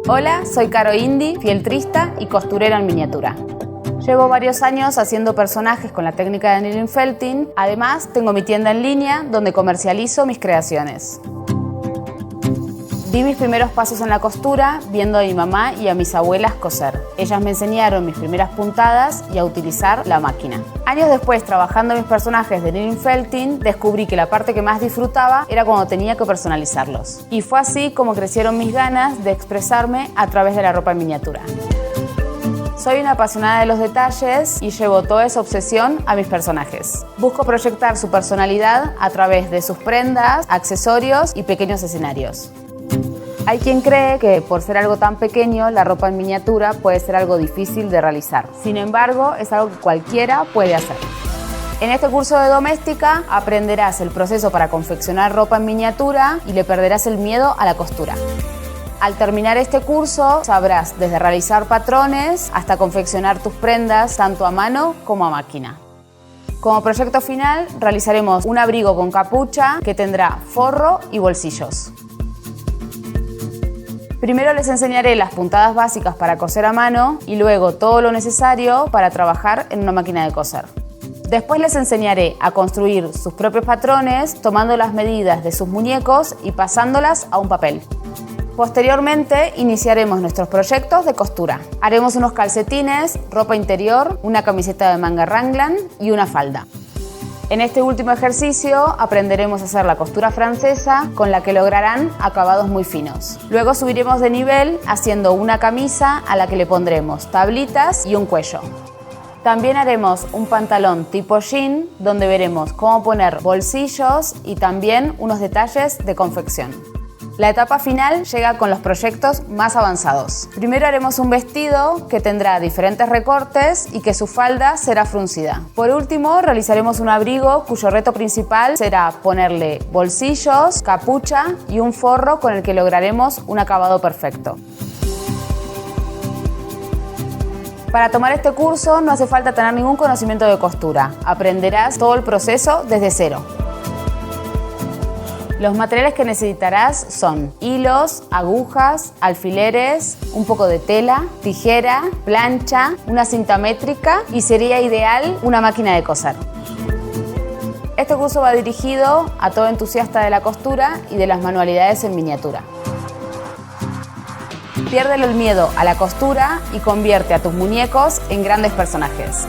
Hola, soy Caro Indy, fieltrista y costurera en miniatura. Llevo varios años haciendo personajes con la técnica de Kneeling Felting. Además, tengo mi tienda en línea donde comercializo mis creaciones. Di mis primeros pasos en la costura viendo a mi mamá y a mis abuelas coser. Ellas me enseñaron mis primeras puntadas y a utilizar la máquina. Años después, trabajando mis personajes de Kneeling Felting, descubrí que la parte que más disfrutaba era cuando tenía que personalizarlos. Y fue así como crecieron mis ganas de expresarme a través de la ropa en miniatura. Soy una apasionada de los detalles y llevo toda esa obsesión a mis personajes. Busco proyectar su personalidad a través de sus prendas, accesorios y pequeños escenarios. Hay quien cree que por ser algo tan pequeño, la ropa en miniatura puede ser algo difícil de realizar. Sin embargo, es algo que cualquiera puede hacer. En este curso de doméstica aprenderás el proceso para confeccionar ropa en miniatura y le perderás el miedo a la costura. Al terminar este curso, sabrás desde realizar patrones hasta confeccionar tus prendas tanto a mano como a máquina. Como proyecto final, realizaremos un abrigo con capucha que tendrá forro y bolsillos. Primero les enseñaré las puntadas básicas para coser a mano y luego todo lo necesario para trabajar en una máquina de coser. Después les enseñaré a construir sus propios patrones tomando las medidas de sus muñecos y pasándolas a un papel. Posteriormente iniciaremos nuestros proyectos de costura. Haremos unos calcetines, ropa interior, una camiseta de manga raglan y una falda. En este último ejercicio aprenderemos a hacer la costura francesa con la que lograrán acabados muy finos. Luego subiremos de nivel haciendo una camisa a la que le pondremos tablitas y un cuello. También haremos un pantalón tipo jean donde veremos cómo poner bolsillos y también unos detalles de confección. La etapa final llega con los proyectos más avanzados. Primero haremos un vestido que tendrá diferentes recortes y que su falda será fruncida. Por último, realizaremos un abrigo cuyo reto principal será ponerle bolsillos, capucha y un forro con el que lograremos un acabado perfecto. Para tomar este curso no hace falta tener ningún conocimiento de costura. Aprenderás todo el proceso desde cero. Los materiales que necesitarás son hilos, agujas, alfileres, un poco de tela, tijera, plancha, una cinta métrica y sería ideal una máquina de coser. Este curso va dirigido a todo entusiasta de la costura y de las manualidades en miniatura. Piérdele el miedo a la costura y convierte a tus muñecos en grandes personajes.